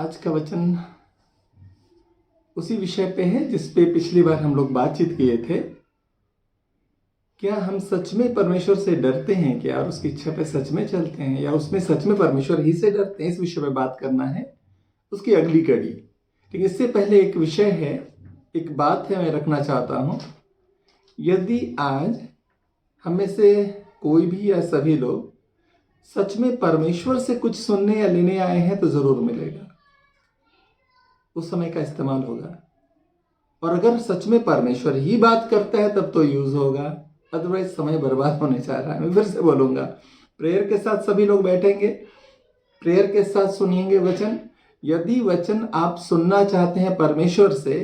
आज का वचन उसी विषय पे है जिस पे पिछली बार हम लोग बातचीत किए थे। क्या हम सच में परमेश्वर से डरते हैं क्या, और उसकी इच्छा पे सच में चलते हैं, या उसमें सच में परमेश्वर ही से डरते हैं? इस विषय पे बात करना है, उसकी अगली कड़ी। लेकिन इससे पहले एक विषय है, एक बात है, मैं रखना चाहता हूँ। यदि आज हम में से कोई भी या सभी लोग सच में परमेश्वर से कुछ सुनने या लेने आए हैं तो जरूर मिलेगा, उस समय का इस्तेमाल होगा। और अगर सच में परमेश्वर ही बात करता है तब तो यूज होगा, अदरवाइज समय बर्बाद होने जा रहा है। मैं फिर से बोलूंगा, प्रेयर के साथ सभी लोग बैठेंगे, प्रेयर के साथ सुनिएंगे वचन। यदि वचन आप सुनना चाहते हैं परमेश्वर से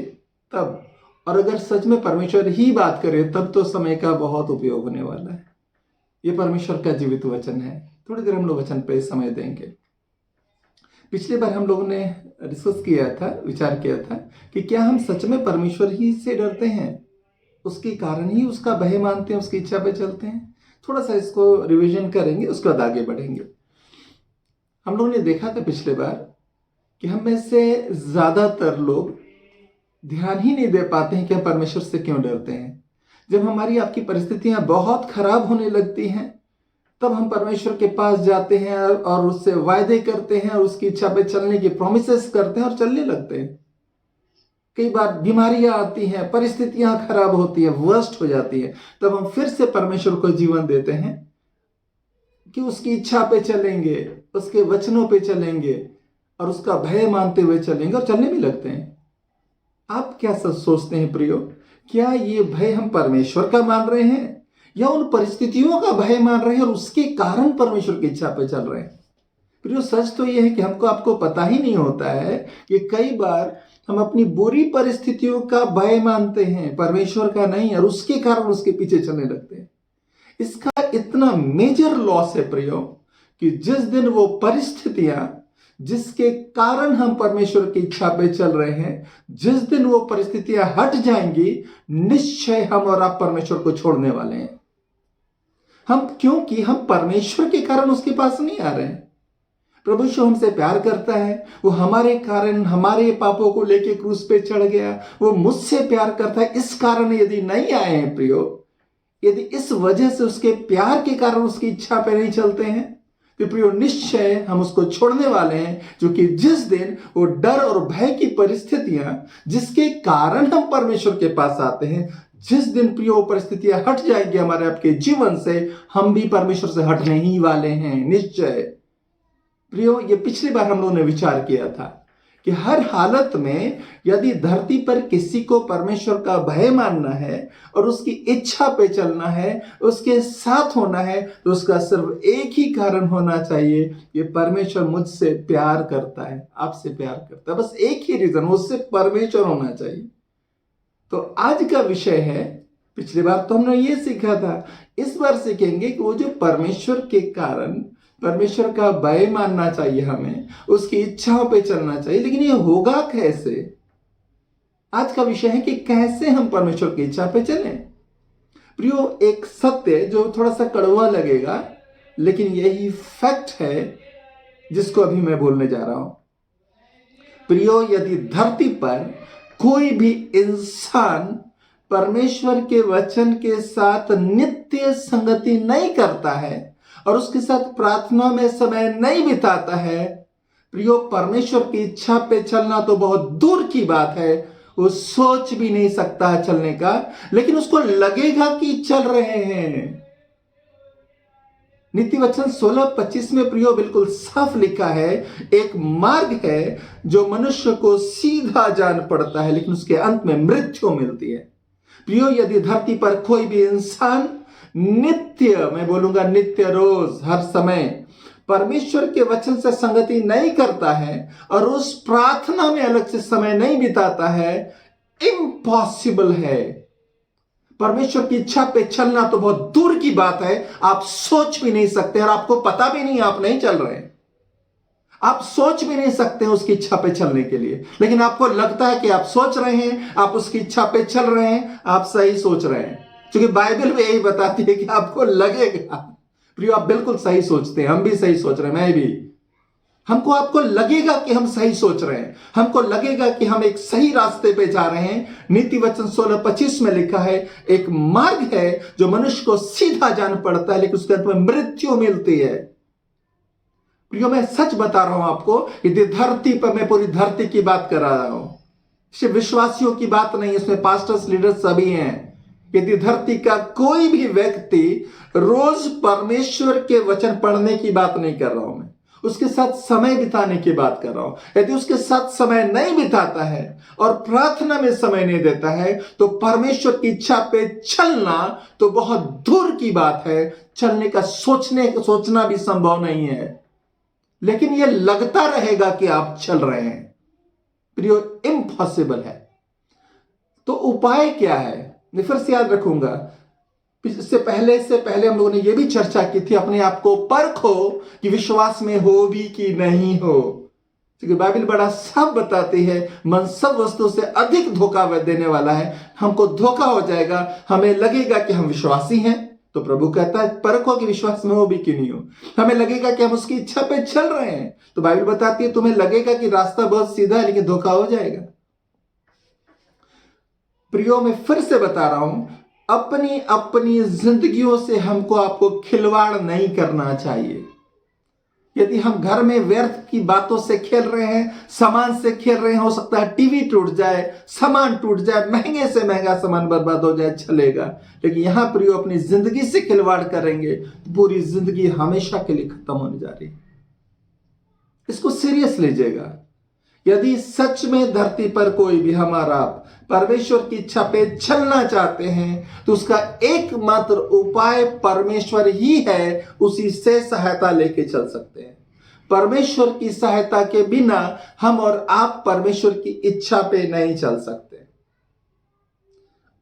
तब, और अगर सच में परमेश्वर ही बात करे तब तो समय का बहुत उपयोग होने वाला है। ये परमेश्वर का जीवित वचन है। थोड़ी देर हम लोग वचन पे समय देंगे। पिछली बार हम लोगों ने डिस्कस किया था, विचार किया था कि क्या हम सच में परमेश्वर ही से डरते हैं, उसके कारण ही उसका भय मानते हैं, उसकी इच्छा पे चलते हैं। थोड़ा सा इसको रिवीजन करेंगे, उसके बाद आगे बढ़ेंगे। हम लोगों ने देखा था पिछले बार कि हम में से ज्यादातर लोग ध्यान ही नहीं दे पाते हैं कि हम परमेश्वर से क्यों डरते हैं। जब हमारी आपकी परिस्थितियां बहुत खराब होने लगती हैं तब हम परमेश्वर के पास जाते हैं और उससे वायदे करते हैं और उसकी इच्छा पे चलने की प्रोमिसेस करते हैं और चलने लगते हैं। कई बार बीमारियां आती हैं, परिस्थितियां खराब होती हैं, वर्स्ट हो जाती है, तब हम फिर से परमेश्वर को जीवन देते हैं कि उसकी इच्छा पे चलेंगे, उसके वचनों पे चलेंगे और उसका भय मानते हुए चलेंगे और चलने भी लगते हैं। आप क्या सोचते हैं प्रियो, क्या ये भय हम परमेश्वर का मान रहे हैं या उन परिस्थितियों का भय मान रहे हैं और उसके कारण परमेश्वर की इच्छा पे चल रहे हैं? प्रियो, सच तो यह है कि हमको आपको पता ही नहीं होता है कि कई बार हम अपनी बुरी परिस्थितियों का भय मानते हैं, परमेश्वर का नहीं, और उसके कारण उसके पीछे चलने लगते हैं। इसका इतना मेजर लॉस है प्रियो कि जिस दिन वो परिस्थितियां जिसके कारण हम परमेश्वर की इच्छा पे चल रहे हैं, जिस दिन वो परिस्थितियां हट जाएंगी, निश्चय हम और आप परमेश्वर को छोड़ने वाले हैं। क्योंकि हम परमेश्वर के कारण उसके पास नहीं आ रहे हैं। प्रभु यीशु हमसे प्यार करता है, वो हमारे कारण हमारे पापों को लेके क्रूस पे चढ़ गया, वो मुझसे प्यार करता है। इस कारण यदि नहीं आए हैं प्रियो, यदि इस वजह से उसके प्यार के कारण उसकी इच्छा पे नहीं चलते हैं, तो प्रियो निश्चय हम उसको छोड़ने वाले हैं। जो कि जिस दिन वो डर और भय की परिस्थितियां जिसके कारण हम परमेश्वर के पास आते हैं, जिस दिन प्रियो परिस्थितियां हट जाएंगी हमारे आपके जीवन से, हम भी परमेश्वर से हटने ही वाले हैं निश्चय। प्रियो, ये पिछली बार हम लोगों ने विचार किया था कि हर हालत में यदि धरती पर किसी को परमेश्वर का भय मानना है और उसकी इच्छा पे चलना है, उसके साथ होना है, तो उसका सिर्फ एक ही कारण होना चाहिए, ये परमेश्वर मुझसे प्यार करता है, आपसे प्यार करता है। बस एक ही रीजन, उससे परमेश्वर होना चाहिए। तो आज का विषय है, पिछली बार तो हमने ये सीखा था, इस बार सीखेंगे कि वो जो परमेश्वर के कारण परमेश्वर का भय मानना चाहिए, हमें उसकी इच्छाओं पे चलना चाहिए, लेकिन ये होगा कैसे? आज का विषय है कि कैसे हम परमेश्वर की इच्छा पे चलें। प्रियो, एक सत्य जो थोड़ा सा कड़वा लगेगा, लेकिन यही फैक्ट है जिसको अभी मैं बोलने जा रहा हूं। प्रियो, यदि धरती पर कोई भी इंसान परमेश्वर के वचन के साथ नित्य संगति नहीं करता है और उसके साथ प्रार्थना में समय नहीं बिताता है, प्रियो, परमेश्वर की इच्छा पे चलना तो बहुत दूर की बात है, वो सोच भी नहीं सकता है चलने का, लेकिन उसको लगेगा कि चल रहे हैं। नीति वचन 16:25 में प्रियो बिल्कुल साफ लिखा है, एक मार्ग है जो मनुष्य को सीधा जान पड़ता है, लेकिन उसके अंत में मृत्यु मिलती है। प्रियो, यदि धरती पर कोई भी इंसान नित्य, मैं बोलूंगा नित्य, रोज, हर समय परमेश्वर के वचन से संगति नहीं करता है और उस प्रार्थना में अलग से समय नहीं बिताता है, इम्पॉसिबल है। परमेश्वर की इच्छा पे चलना तो बहुत दूर की बात है, आप सोच भी नहीं सकते, और आपको पता भी नहीं, आप नहीं चल रहे, आप सोच भी नहीं सकते उसकी इच्छा पे चलने के लिए, लेकिन आपको लगता है कि आप सोच रहे हैं, आप उसकी इच्छा पे चल रहे हैं, आप सही सोच रहे हैं, क्योंकि बाइबल में यही बताती है कि आपको लगेगा। प्रियो, आप बिल्कुल सही सोचते हैं, हम भी सही सोच रहे हैं, मैं भी। हमको आपको लगेगा कि हम सही सोच रहे हैं, हमको लगेगा कि हम एक सही रास्ते पे जा रहे हैं। नीति वचन 16:25 में लिखा है, एक मार्ग है जो मनुष्य को सीधा जान पड़ता है, लेकिन उसके अंत में मृत्यु मिलती है। प्रियो, मैं सच बता रहा हूं आपको, यदि धरती पर, मैं पूरी धरती की बात कर रहा हूं, सिर्फ विश्वासियों की बात नहीं, इसमें पास्टर्स, लीडर्स सभी हैं। यदि धरती का कोई भी व्यक्ति रोज परमेश्वर के वचन पढ़ने की बात नहीं कर रहा हूं, मैं उसके साथ समय बिताने की बात कर रहा हूं, यदि उसके साथ समय नहीं बिताता है और प्रार्थना में समय नहीं देता है, तो परमेश्वर की इच्छा पे चलना तो बहुत दूर की बात है, चलने का सोचना भी संभव नहीं है। लेकिन यह लगता रहेगा कि आप चल रहे हैं। प्रियो, इम्पॉसिबल है। तो उपाय क्या है, मैं फिर से याद रखूंगा, इससे पहले हम लोगों ने यह भी चर्चा की थी, अपने आप को परखो कि विश्वास में हो भी कि नहीं हो। क्योंकि बाइबल बड़ा साफ बताती है, मन सब वस्तुओं से अधिक धोखा देने वाला है। हमको धोखा हो जाएगा, हमें लगेगा कि हम विश्वासी हैं, तो प्रभु कहता है परखो कि विश्वास में हो भी कि नहीं हो। हमें लगेगा कि हम उसकी इच्छा पे चल रहे हैं, तो बाइबल बताती है तुम्हें लगेगा कि रास्ता बहुत सीधा है, लेकिन धोखा हो जाएगा। प्रियो, मैं फिर से बता रहा हूं, अपनी अपनी जिंदगियों से हमको आपको खिलवाड़ नहीं करना चाहिए। यदि हम घर में व्यर्थ की बातों से खेल रहे हैं, सामान से खेल रहे हैं, हो सकता है टीवी टूट जाए, सामान टूट जाए, महंगे से महंगा सामान बर्बाद हो जाए, चलेगा। लेकिन यहां प्रियो अपनी जिंदगी से खिलवाड़ करेंगे तो पूरी जिंदगी हमेशा के लिए खत्म होने जा रही है। इसको सीरियस लीजिएगा। यदि सच में धरती पर कोई भी हमारा परमेश्वर की इच्छा पे चलना चाहते हैं, तो उसका एकमात्र उपाय परमेश्वर ही है, उसी से सहायता लेके चल सकते हैं। परमेश्वर की सहायता के बिना हम और आप परमेश्वर की इच्छा पे नहीं चल सकते।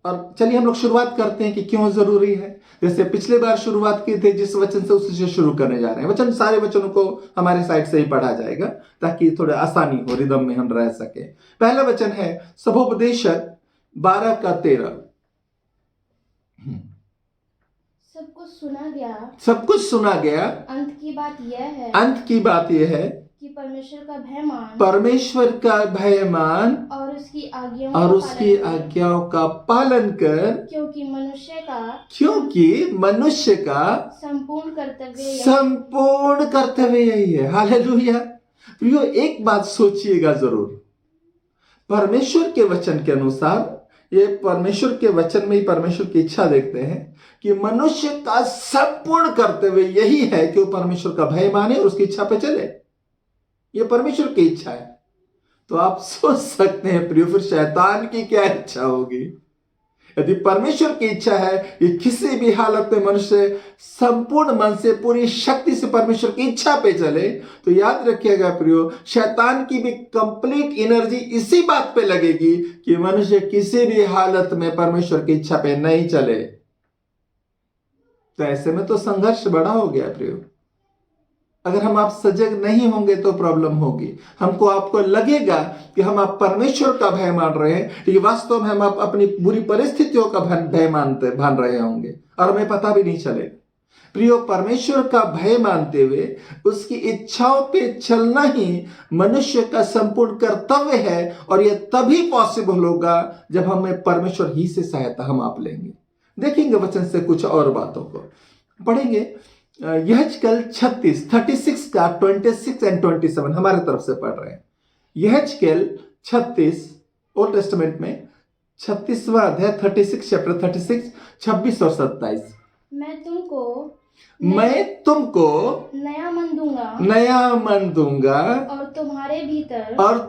और चलिए हम लोग शुरुआत करते हैं कि क्यों जरूरी है। जैसे पिछले बार शुरुआत की थी जिस वचन से, उसी से शुरू करने जा रहे हैं। वचन, सारे वचनों को हमारे साइड से ही पढ़ा जाएगा ताकि थोड़ा आसानी हो, रिदम में हम रह सके। पहला वचन है सभोपदेशक 12:13। सब कुछ सुना गया, सब कुछ सुना गया, अंत की बात यह है कि परमेश्वर का भय मान और उसकी आज्ञाओं का पालन कर, क्योंकि मनुष्य का संपूर्ण कर्तव्य यही है। हालेलुया। प्रियो, एक बात सोचिएगा जरूर, परमेश्वर के वचन के अनुसार, ये परमेश्वर के वचन में ही परमेश्वर की इच्छा देखते हैं कि मनुष्य का संपूर्ण कर्तव्य यही है कि वो परमेश्वर का भय माने और उसकी इच्छा पे चले। ये परमेश्वर की इच्छा है। तो आप सोच सकते हैं प्रियो, फिर शैतान की क्या इच्छा होगी। यदि परमेश्वर की इच्छा है कि किसी भी हालत में मनुष्य संपूर्ण मन से, पूरी शक्ति से परमेश्वर की इच्छा पे चले, तो याद रखिएगा प्रियो, शैतान की भी कंप्लीट एनर्जी इसी बात पे लगेगी कि मनुष्य किसी भी हालत में परमेश्वर की इच्छा पे नहीं चले। तो ऐसे में तो संघर्ष बड़ा हो गया प्रियो। अगर हम आप सजग नहीं होंगे तो प्रॉब्लम होगी। हमको आपको लगेगा कि हम आप परमेश्वर का भय मान रहे हैं, लेकिन वास्तव में हम आप अपनी बुरी परिस्थितियों का भय मान रहे होंगे और हमें पता भी नहीं चलेगा। प्रियो, परमेश्वर का भय मानते हुए उसकी इच्छाओं पे चलना ही मनुष्य का संपूर्ण कर्तव्य है, और यह तभी पॉसिबल होगा जब हमें परमेश्वर ही से सहायता हम आप लेंगे। देखेंगे वचन से कुछ और बातों को पढ़ेंगे। यहेजकेल 36 का 26 और 27 हमारे तरफ से पढ़ रहे हैं। यहेजकेल 36 ओल्ड टेस्टामेंट में 36वां अध्याय 36 चैप्टर 36 26 और 27। मैं तुमको नया मन दूंगा और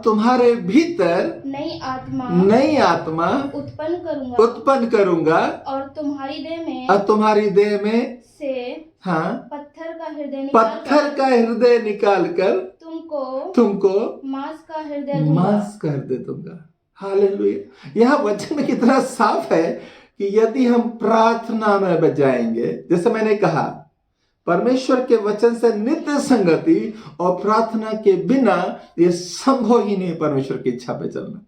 तुम्हारे भीतर नई आत्मा उत्पन्न करूंगा और तुम्हारी देह में से पत्थर का हृदय निकाल कर तुमको मांस का हृदय दूंगा। हालेलुया। यह वचन में कितना साफ है कि यदि हम प्रार्थना में बजाएंगे, जैसे मैंने कहा, परमेश्वर के वचन से नित्य संगति और प्रार्थना के बिना यह संभव ही नहीं परमेश्वर की इच्छा पे चलना।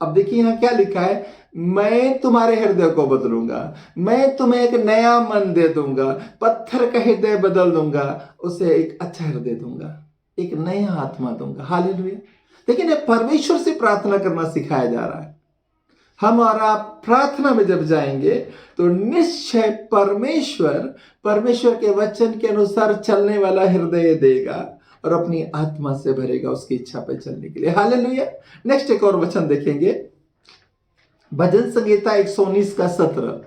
अब देखिए यहां क्या लिखा है, मैं तुम्हारे हृदय को बदलूंगा, मैं तुम्हें एक नया मन दे दूंगा, पत्थर का हृदय बदल दूंगा, उसे एक अच्छा हृदय दूंगा। एक नया आत्मा दूंगा। हालेलुया। लेकिन ये परमेश्वर से प्रार्थना करना सिखाया जा रहा है। हम और आप प्रार्थना में जब जाएंगे तो निश्चय परमेश्वर के वचन के अनुसार चलने वाला हृदय देगा और अपनी आत्मा से भरेगा उसकी इच्छा पे चलने के लिए। हालेलुया। नेक्स्ट एक और वचन देखेंगे, भजन संगीता 119 का 17।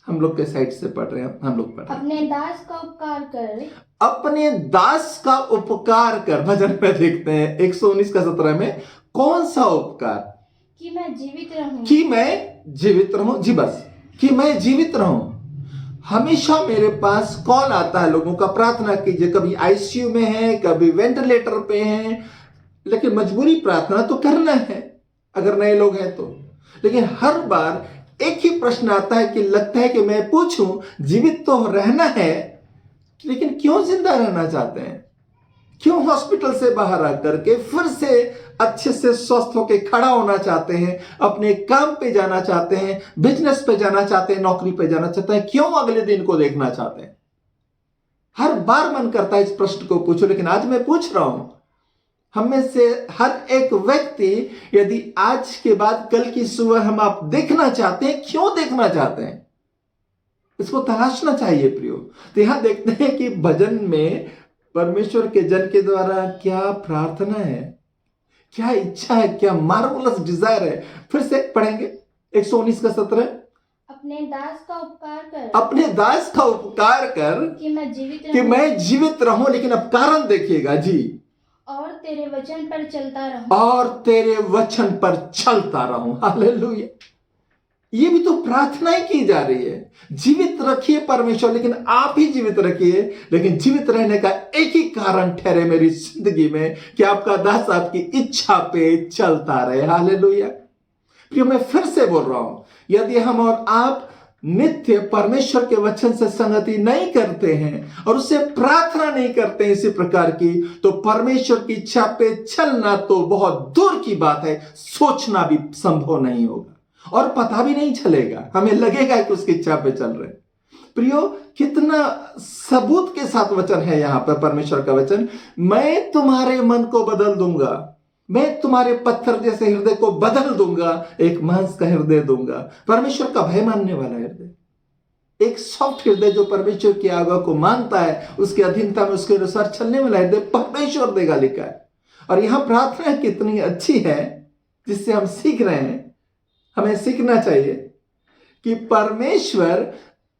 हम लोग के साइड से पढ़ रहे हैं, हम लोग पढ़ रहे हैं। अपने दास का उपकार कर, अपने दास का उपकार कर। भजन में देखते हैं 119 का 17 में, कौन सा उपकार? कि मैं जीवित रहूं। कि मैं जीवित रहूं। जी बस, कि मैं जीवित रहूं। हमेशा मेरे पास कॉल आता है लोगों का, प्रार्थना कीजिए। कभी आईसीयू में है, कभी वेंटिलेटर पे है, लेकिन मजबूरी प्रार्थना तो करना है अगर नए लोग हैं तो। लेकिन हर बार एक ही प्रश्न आता है कि लगता है कि मैं पूछूं, जीवित तो रहना है लेकिन क्यों जिंदा रहना चाहते हैं? क्यों हॉस्पिटल से बाहर आकर के फिर से अच्छे से स्वस्थ होकर खड़ा होना चाहते हैं, अपने काम पे जाना चाहते हैं, बिजनेस पे जाना चाहते हैं, नौकरी पे जाना चाहते हैं? क्यों अगले दिन को देखना चाहते हैं? हर बार मन करता है इस प्रश्न को पूछो, लेकिन आज मैं पूछ रहा हूं, हम में से हर एक व्यक्ति, यदि आज के बाद कल की सुबह हम आप देखना चाहते हैं, क्यों देखना चाहते हैं? इसको तलाशना चाहिए प्रियो। तो यहां देखते हैं कि भजन में परमेश्वर के जन के द्वारा क्या प्रार्थना है, क्या इच्छा है, क्या मार्वलस डिजायर है। फिर से पढ़ेंगे 119 का 17। अपने दास का उपकार कर, अपने दास का उपकार कर कि मैं जीवित कि रहूं, मैं जीवित रहूं। लेकिन अब कारण देखिएगा जी, और तेरे वचन पर चलता रहूं। और तेरे वचन पर चलता रहूं। हालेलुया। ये भी तो प्रार्थना ही की जा रही है। जीवित रखिए परमेश्वर, लेकिन आप ही जीवित रखिए। लेकिन जीवित रहने का एक ही कारण ठहरे मेरी जिंदगी में कि आपका दास आपकी इच्छा पे चलता रहे। हालेलुया। प्रियो, मैं फिर से बोल रहा हूं, यदि हम और आप नित्य परमेश्वर के वचन से संगति नहीं करते हैं और उससे प्रार्थना नहीं करते हैं इसी प्रकार की, तो परमेश्वर की इच्छा पे चलना तो बहुत दूर की बात है, सोचना भी संभव नहीं होगा और पता भी नहीं चलेगा। हमें लगेगा कि उसकी इच्छा पे चल रहे। प्रियो, कितना सबूत के साथ वचन है यहां पर परमेश्वर का वचन, मैं तुम्हारे मन को बदल दूंगा, मैं तुम्हारे पत्थर जैसे हृदय को बदल दूंगा, एक मांस का हृदय दूंगा। परमेश्वर का भय मानने वाला हृदय, एक सॉफ्ट हृदय जो परमेश्वर की आज्ञा को मानता है, उसकी अधीनता में उसके अनुसार चलने वाला हृदय परमेश्वर देगा, लिखा है। और यहां प्रार्थना कितनी अच्छी है जिससे हम सीख रहे हैं, हमें सीखना चाहिए कि परमेश्वर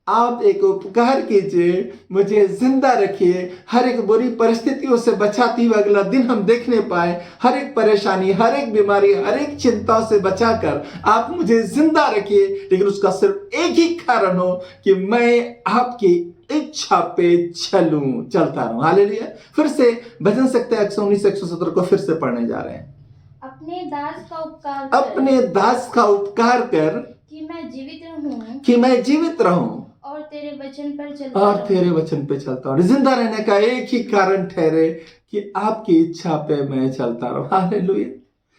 आप एक उपकार कीजिए, मुझे जिंदा रखिए, हर एक बुरी परिस्थितियों से बचाती हुए अगला दिन हम देखने पाए, हर एक परेशानी, हर एक बीमारी, हर एक चिंताओं से बचाकर आप मुझे जिंदा रखिए। लेकिन उसका सिर्फ एक ही कारण हो कि मैं आपकी इच्छा पे चलता रहूं। हालेलुया। फिर से भजन संगीता 119 117 को फिर से पढ़ने जा रहे हैं। अपने दास का उपकार कर, अपने दास का उपकार कर कि मैं जीवित रहूं, कि मैं जीवित रहूं और तेरे वचन पर चलता और रहूं। तेरे वचन पे चलता हूं। जिंदा रहने का एक ही कारण ठहरे कि आपकी इच्छा पे मैं चलता रहूं। हालेलुया।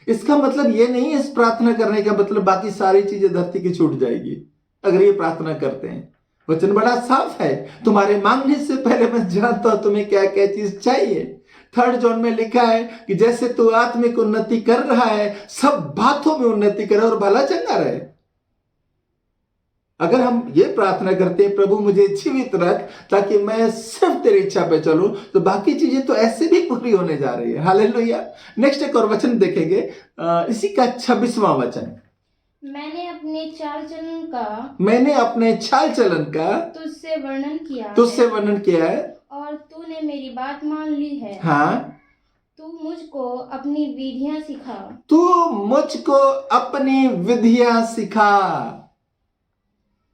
इसका मतलब ये नहीं है, इस प्रार्थना करने का मतलब बाकी सारी चीजें धरती की छूट जाएगी अगर ये प्रार्थना करते हैं। वचन बड़ा साफ है, तुम्हारे मांगने से पहले मैं जानता हूं तुम्हें क्या क्या चीज चाहिए। 3 जॉन में लिखा है कि जैसे तू आत्मिक उन्नति कर रहा है, सब बातों में उन्नति करे और भला चंगा रहे। अगर हम ये प्रार्थना करते हैं, प्रभु मुझे जीवित रख ताकि मैं सिर्फ तेरी इच्छा पे चलूं, तो बाकी चीजें तो ऐसे भी पूरी होने जा रही है। हालेलुया। नेक्स्ट एक और वचन देखेंगे, इसी का 26वां वचन। मैंने अपने चाल चलन का तुझसे वर्णन किया है और तूने मेरी बात मान ली है। हाँ, तू मुझको अपनी विधियां सिखा। तू मुझको अपनी विधियां सिखा।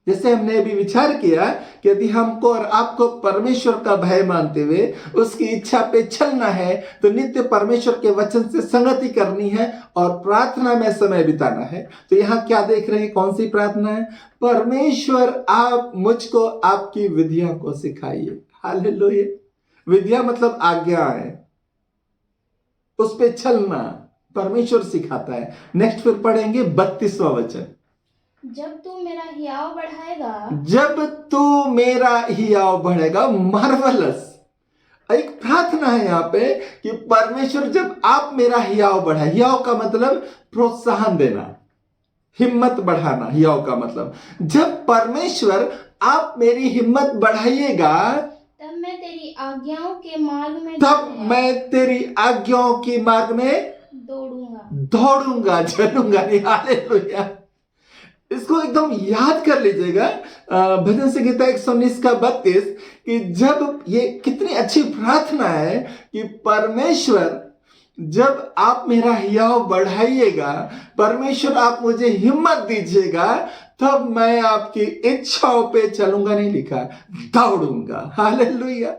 जैसे हमने अभी विचार किया कि यदि हमको और आपको परमेश्वर का भय मानते हुए उसकी इच्छा पे चलना है, तो नित्य परमेश्वर के वचन से संगति करनी है और प्रार्थना में समय बिताना है। तो यहां क्या देख रहे हैं, कौन सी प्रार्थना है? परमेश्वर आप मुझको आपकी विधियों को सिखाइए। हालेलुया। विधियां मतलब आज्ञा है, उस पे चलना परमेश्वर सिखाता है। नेक्स्ट फिर पढ़ेंगे 32वां वचन। जब तू मेरा हियाव बढ़ाएगा, जब तू मेरा हियाव बढ़ेगा। मार्वलस, एक प्रार्थना है यहाँ पे कि परमेश्वर जब आप मेरा हियाव बढ़ाए, हियाव का मतलब प्रोत्साहन देना, हिम्मत बढ़ाना, हियाव का मतलब जब परमेश्वर आप मेरी हिम्मत बढ़ाइएगा तब मैं तेरी आज्ञाओं के मार्ग में तब मैं तेरी आज्ञाओं के मार्ग में दौड़ूंगा चलूंगा। हालेलुया। इसको एकदम याद कर लीजिएगा, भजन संहिता 119 का 32 कि जब ये कितनी अच्छी प्रार्थना है कि परमेश्वर जब आप मेरा हियाव बढ़ाइएगा, परमेश्वर आप मुझे हिम्मत दीजिएगा, तब मैं आपकी इच्छाओं पे चलूंगा, नहीं लिखा दौड़ूंगा। हालेलुया।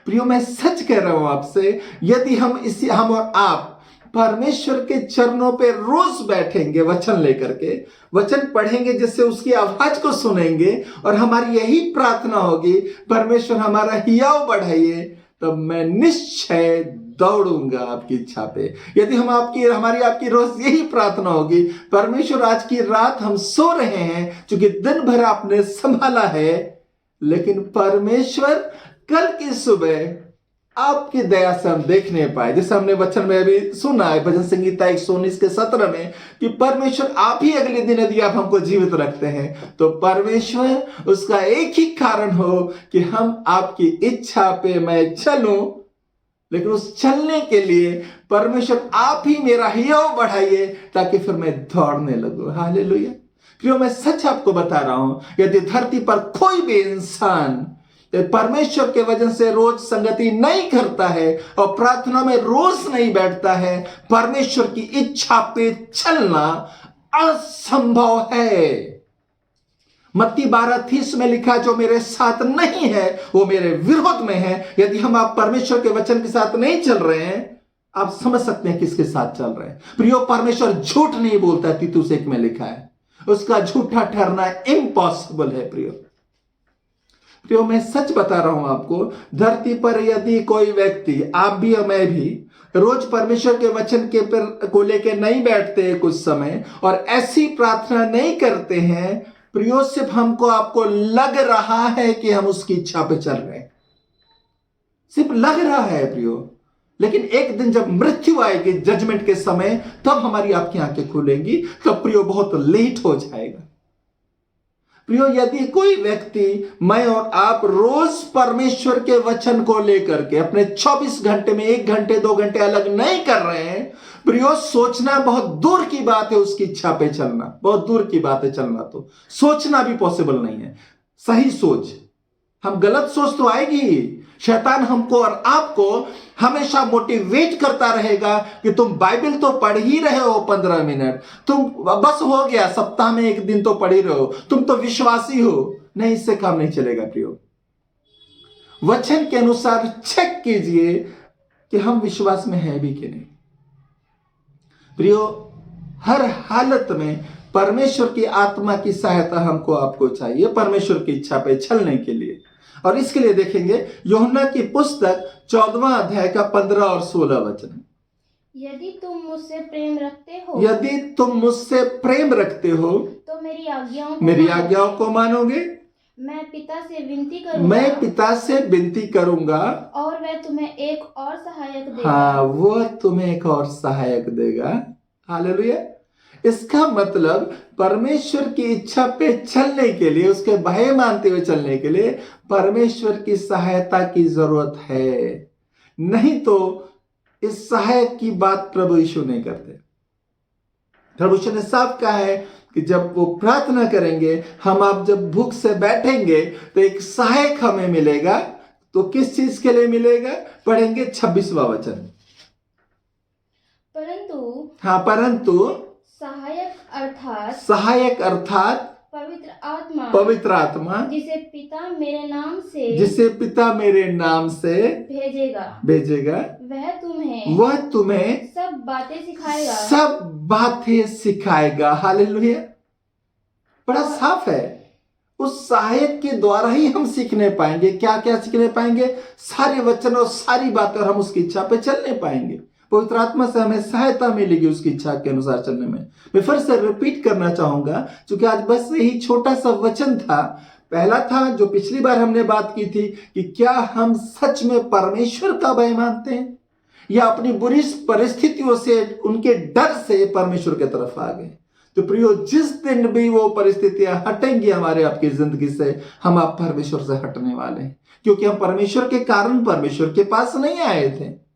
प्रियो, मैं सच कह रहा हूं आपसे, यदि हम और आप परमेश्वर के चरणों पे रोज बैठेंगे, वचन लेकर के वचन पढ़ेंगे, जिससे उसकी आवाज को सुनेंगे और हमारी यही प्रार्थना होगी, परमेश्वर हमारा हियाव बढ़ाइए, तब मैं निश्चय दौड़ूंगा आपकी इच्छा पे। यदि हमारी आपकी रोज यही प्रार्थना होगी, परमेश्वर आज की रात हम सो रहे हैं, क्योंकि दिन भर आपने संभाला है, लेकिन परमेश्वर कल की सुबह आपकी दया से हम देखने पाए, जैसे हमने वचन में अभी सुना है भजन संहिता 119 के 17 में कि परमेश्वर आप ही अगले दिन यदि आप हमको जीवित रखते हैं, तो परमेश्वर उसका एक ही कारण हो कि हम आपकी इच्छा पे मैं चलूं, लेकिन उस चलने के लिए परमेश्वर आप ही मेरा हियाव बढ़ाइए, ताकि फिर मैं दौड़ने लगूं। हालेलुया। प्रियो, मैं सच आपको बता रहा हूं, यदि धरती पर कोई भी इंसान परमेश्वर के वजन से रोज संगति नहीं करता है और प्रार्थना में रोज नहीं बैठता है, परमेश्वर की इच्छा पे चलना असंभव है। मत्ती 12:30 में लिखा, जो मेरे साथ नहीं है वो मेरे विरोध में है। यदि हम आप परमेश्वर के वचन के साथ नहीं चल रहे हैं, आप समझ सकते हैं किसके साथ चल रहे हैं। प्रियो, परमेश्वर झूठ नहीं बोलता, तीतुस 1 में लिखा है, उसका झूठा ठहरना इम्पॉसिबल है। प्रियो, मैं सच बता रहा हूं आपको, धरती पर यदि कोई व्यक्ति, आप भी और मैं भी, रोज परमेश्वर के वचन को लेके नहीं बैठते कुछ समय और ऐसी प्रार्थना नहीं करते हैं, प्रियो, सिर्फ हमको आपको लग रहा है कि हम उसकी इच्छा पे चल रहे हैं, सिर्फ लग रहा है प्रियो। लेकिन एक दिन जब मृत्यु आएगी, जजमेंट के समय, तब हमारी आपकी आंखें खुलेंगी, तब प्रियो बहुत लेट हो जाएगा। प्रियो, यदि कोई व्यक्ति, मैं और आप रोज परमेश्वर के वचन को लेकर के अपने 24 घंटे में 1 घंटे 2 घंटे अलग नहीं कर रहे हैं, प्रियो, सोचना बहुत दूर की बात है, उसकी इच्छा पे चलना बहुत दूर की बात है। चलना तो सोचना भी पॉसिबल नहीं है। सही सोच, हम गलत सोच तो आएगी ही। शैतान हमको और आपको हमेशा मोटिवेट करता रहेगा कि तुम बाइबल तो पढ़ ही रहे हो 15 मिनट, तुम बस हो गया, सप्ताह में 1 दिन तो पढ़ ही रहे हो, तुम तो विश्वासी हो। नहीं, इससे काम नहीं चलेगा प्रियो। वचन के अनुसार चेक कीजिए कि हम विश्वास में हैं भी कि नहीं। प्रियो, हर हालत में परमेश्वर की आत्मा की सहायता हमको आपको चाहिए परमेश्वर की इच्छा पे चलने के लिए। और इसके लिए देखेंगे यूहन्ना की पुस्तक 14वां अध्याय का 15 और 16 वचन। यदि तुम मुझसे प्रेम रखते हो तो मेरी आज्ञाओं को मानोगे। मैं पिता से विनती करूंगा और वह तुम्हें एक और सहायक देगा। हाँ, वो तुम्हें एक और सहायक देगा। हालेलुया। इसका मतलब परमेश्वर की इच्छा पे चलने के लिए, उसके भय मानते हुए चलने के लिए परमेश्वर की सहायता की जरूरत है। नहीं तो इस सहायक की बात प्रभु यीशु नहीं करते। प्रभु यीशु ने साफ कहा है कि जब वो प्रार्थना करेंगे, हम आप जब भूख से बैठेंगे तो एक सहायक हमें मिलेगा। तो किस चीज के लिए मिलेगा? पढ़ेंगे 26वां वचन। परंतु सहायक अर्थात पवित्र आत्मा जिसे पिता मेरे नाम से भेजेगा, वह तुम्हें सब बातें सिखाएगा। हालेलुया। बड़ा साफ है, उस सहायक के द्वारा ही हम सीखने पाएंगे। क्या क्या सीखने पाएंगे? सारे वचन और सारी बातें, और हम उसकी इच्छा पे चलने पाएंगे। पवित्र आत्मा से हमें सहायता मिलेगी उसकी इच्छा के अनुसार चलने में। मैं फिर से रिपीट करना चाहूंगा, क्योंकि आज बस यही छोटा सा वचन था, पहला था जो पिछली बार हमने बात की थी कि क्या हम सच में परमेश्वर का भय मानते हैं या अपनी बुरी परिस्थितियों से, उनके डर से परमेश्वर की तरफ आ गए। तो प्रियो, जिस दिन भी वो परिस्थितियां हटेंगी हमारे आपकी जिंदगी से, हम आप परमेश्वर से हटने वाले हैं, क्योंकि हम परमेश्वर के कारण परमेश्वर के पास नहीं आए थे।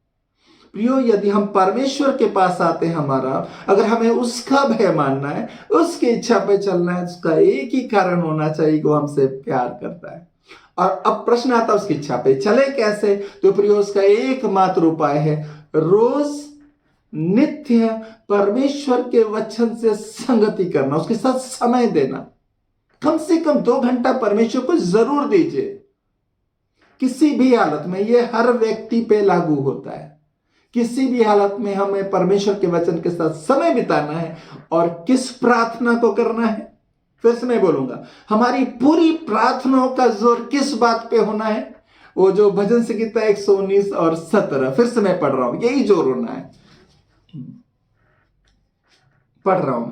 प्रियो, यदि हम परमेश्वर के पास आते हैं, अगर हमें उसका भय मानना है, उसकी इच्छा पे चलना है, उसका एक ही कारण होना चाहिए कि वो हमसे प्यार करता है। और अब प्रश्न आता है उसकी इच्छा पे चले कैसे? तो प्रियो, उसका एकमात्र उपाय है रोज नित्य परमेश्वर के वचन से संगति करना, उसके साथ समय देना। कम से कम 2 घंटा परमेश्वर को जरूर दीजिए, किसी भी हालत में। यह हर व्यक्ति पे लागू होता है। किसी भी हालत में हमें परमेश्वर के वचन के साथ समय बिताना है। और किस प्रार्थना को करना है? फिर से मैं बोलूंगा, हमारी पूरी प्रार्थनाओं का जोर किस बात पे होना है? वो जो भजन संहिता 119 और 17, फिर से मैं पढ़ रहा हूं, यही जोर होना है। पढ़ रहा हूं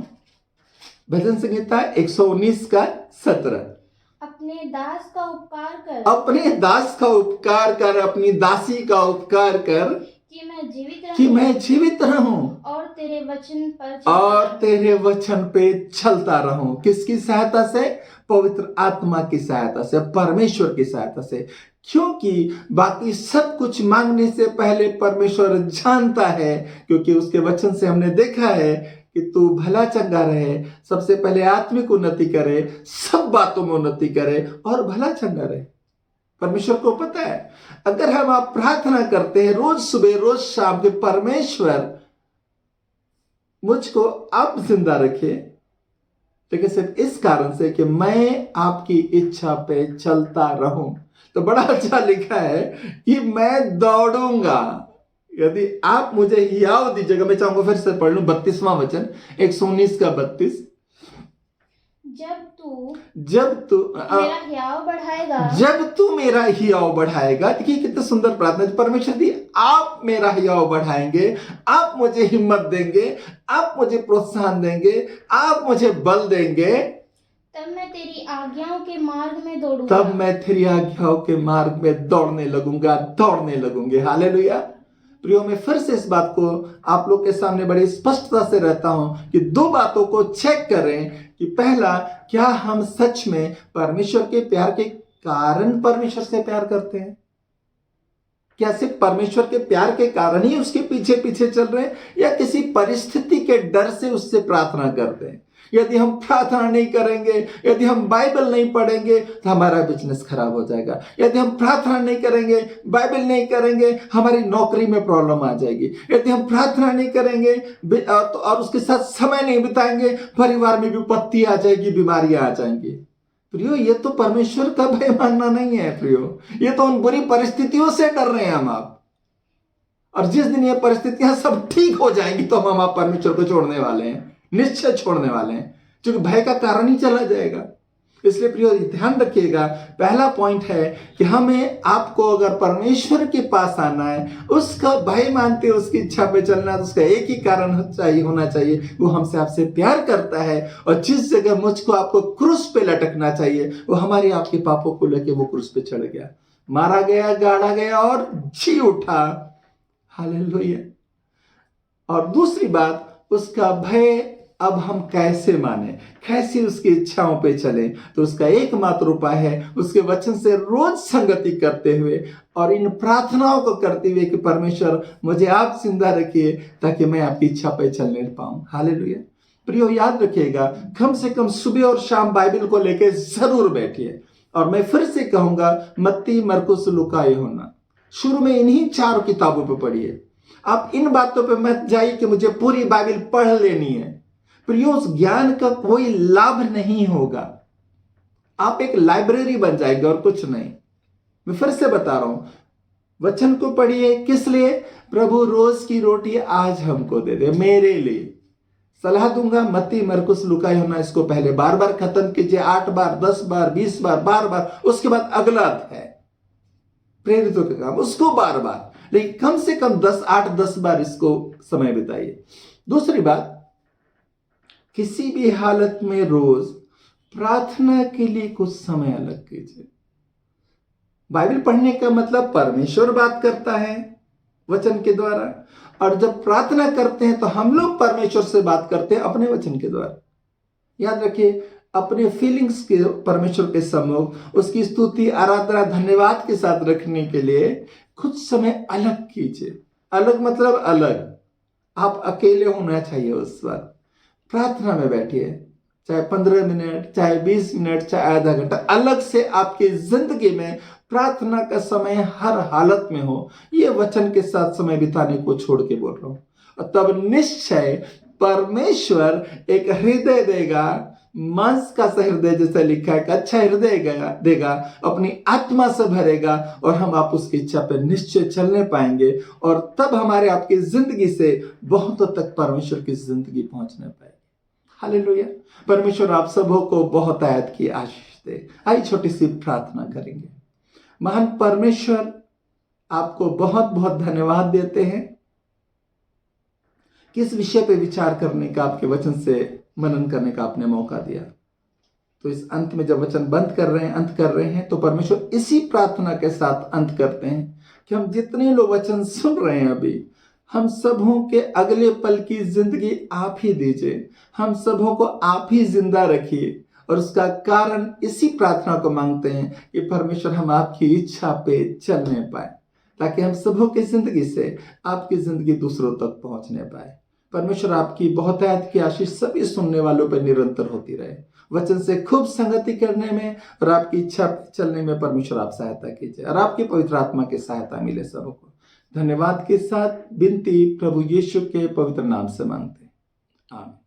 भजन संहिता 119 का 17। अपने दास का उपकार कर, अपने दास का उपकार कर, अपनी दासी का उपकार कर, कि मैं जीवित रहूं और तेरे वचन पे चलता रहूं। किसकी सहायता से? पवित्र आत्मा की सहायता से, परमेश्वर की सहायता से। क्योंकि बाकी सब कुछ मांगने से पहले परमेश्वर जानता है, क्योंकि उसके वचन से हमने देखा है कि तू भला चंगा रहे, सबसे पहले आत्मिक उन्नति करे, सब बातों में उन्नति करे और भला चंगा रहे। परमेश्वर को पता है, अगर हम आप प्रार्थना करते हैं रोज सुबह रोज शाम के, परमेश्वर मुझको आप जिंदा रखिए, लेकिन सिर्फ इस कारण से कि मैं आपकी इच्छा पे चलता रहूं। तो बड़ा अच्छा लिखा है कि मैं दौड़ूंगा, यदि आप मुझे हियाव दीजिएगा। मैं चाहूंगा फिर से पढ़ लूं 32वां वचन, 119 का 32। जब तू मेरा हियाव बढ़ाएगा, जब तू मेरा हियाव बढ़ाएगा। देखिए कितनी सुंदर प्रार्थना है। परमेश्वर दी, आप मेरा हियाव बढ़ाएंगे, आप मुझे हिम्मत देंगे, आप मुझे प्रोत्साहन देंगे, आप मुझे बल देंगे, तब मैं तेरी आज्ञाओं के मार्ग में दौड़ूंगा, तब मैं तेरी आज्ञाओं के मार्ग में दौड़ने लगूंगी। हालेलुया। प्रियो, मैं फिर से इस बात को आप लोग के सामने बड़ी स्पष्टता से रहता हूं कि 2 बातों को चेक करें कि पहला, क्या हम सच में परमेश्वर के प्यार के कारण परमेश्वर से प्यार करते हैं? क्या सिर्फ परमेश्वर के प्यार के कारण ही उसके पीछे पीछे चल रहे हैं, या किसी परिस्थिति के डर से उससे प्रार्थना करते हैं? यदि हम प्रार्थना नहीं करेंगे, यदि हम बाइबल नहीं पढ़ेंगे, तो हमारा बिजनेस खराब हो जाएगा। यदि हम प्रार्थना नहीं करेंगे, बाइबल नहीं करेंगे, हमारी नौकरी में प्रॉब्लम आ जाएगी। यदि हम प्रार्थना नहीं करेंगे और उसके साथ समय नहीं बिताएंगे, परिवार में विपत्ति आ जाएगी, बीमारियां आ जाएंगी। प्रियो, ये तो परमेश्वर का भय मानना नहीं है। प्रियो, ये तो उन बुरी परिस्थितियों से डर रहे हैं हम आप। और जिस दिन ये परिस्थितियां सब ठीक हो जाएंगी, तो हम आप परमेश्वर को छोड़ने वाले हैं, निश्चय छोड़ने वाले हैं, क्योंकि भय का कारण ही चला जाएगा। इसलिए प्रियो, ध्यान रखिएगा, पहला पॉइंट है कि हमें आपको अगर परमेश्वर के पास आना है, उसका भय मानते हैं, उसकी इच्छा पे चलना है, तो उसका एक ही कारण होना चाहिए, वो हमसे आपसे प्यार करता है। और जिस जगह मुझको आपको क्रूस पे लटकना चाहिए, वो हमारे आपके पापों को लेके वो क्रूस पे चढ़ गया, मारा गया, गाड़ा गया और जी उठा। हालेलुया। और दूसरी बात, उसका भय अब हम कैसे माने, कैसे उसकी इच्छाओं पे चले? तो उसका एकमात्र उपाय है उसके वचन से रोज संगति करते हुए और इन प्रार्थनाओं को करते हुए कि परमेश्वर मुझे आप जिंदा रखिए, ताकि मैं आपकी इच्छा पे चलने पाऊं। हालेलुया। प्रियो, याद रखिएगा, कम से कम सुबह और शाम बाइबल को लेके जरूर बैठिए। और मैं फिर से कहूंगा, मत्ती, मरकुस, लूका, यूहन्ना, शुरू में इन्हीं 4 किताबों पे पढ़िए। आप इन बातों पे मत जाइए कि मुझे पूरी बाइबल पढ़ लेनी है। प्रियो, उस ज्ञान का कोई लाभ नहीं होगा। आप एक लाइब्रेरी बन जाएंगे और कुछ नहीं। मैं फिर से बता रहा हूं, वचन को पढ़िए। किस लिए? प्रभु रोज की रोटी आज हमको दे दे, मेरे लिए। सलाह दूंगा, मत्ती, मरकुस, लूका, यूहन्ना, इसको पहले बार बार खत्म कीजिए, 8 बार, 10 बार, 20 बार, बार बार। उसके बाद अगला है प्रेरितों के काम, उसको बार बार, लेकिन कम से कम 8-10 बार इसको समय बिताइए। दूसरी बात, किसी भी हालत में रोज प्रार्थना के लिए कुछ समय अलग कीजिए। बाइबल पढ़ने का मतलब परमेश्वर बात करता है वचन के द्वारा, और जब प्रार्थना करते हैं तो हम लोग परमेश्वर से बात करते हैं अपने वचन के द्वारा। याद रखिए, अपने फीलिंग्स के परमेश्वर के सम्मुख उसकी स्तुति, आराधना, धन्यवाद के साथ रखने के लिए कुछ समय अलग कीजिए। अलग मतलब अलग, आप अकेले होना चाहिए उस वक्त। प्रार्थना में बैठिए, चाहे 15 मिनट, चाहे 20 मिनट, चाहे आधा घंटा, अलग से आपकी जिंदगी में प्रार्थना का समय हर हालत में हो। ये वचन के साथ समय बिताने को छोड़ के बोल रहा हूं, और तब निश्चय परमेश्वर एक हृदय देगा, मांस का सा हृदय जैसा लिखा है, अच्छा हृदय देगा, अपनी आत्मा से भरेगा, और हम आप उसकी इच्छा पर निश्चय चलने पाएंगे, और तब हमारे आपकी जिंदगी से बहुतों तक परमेश्वर की जिंदगी पहुंचने पाएगी। हालेलुया। परमेश्वर आप सबों को बहुत आयत की आशीष दे। आइए छोटी सी प्रार्थना करेंगे। महान परमेश्वर, आपको बहुत बहुत धन्यवाद देते हैं किस विषय पे विचार करने का, आपके वचन से मनन करने का आपने मौका दिया। तो इस अंत में जब वचन अंत कर रहे हैं तो परमेश्वर इसी प्रार्थना के साथ अंत करते हैं कि हम जितने लोग वचन सुन रहे हैं अभी, हम सबों के अगले पल की जिंदगी आप ही दीजिए, हम सबों को आप ही जिंदा रखिए। और उसका कारण इसी प्रार्थना को मांगते हैं कि परमेश्वर हम आपकी इच्छा पे चलने पाए, ताकि हम सबों की जिंदगी से आपकी जिंदगी दूसरों तक पहुंचने पाए। परमेश्वर आपकी बहुत आयत की आशीष सभी सुनने वालों पर निरंतर होती रहे। वचन से खूब संगति करने में और आपकी इच्छा पे चलने में परमेश्वर आप सहायता कीजिए, और आपकी पवित्र आत्मा की सहायता मिले सबों को। धन्यवाद के साथ विनती प्रभु यीशु के पवित्र नाम से मांगते हैं, आमीन।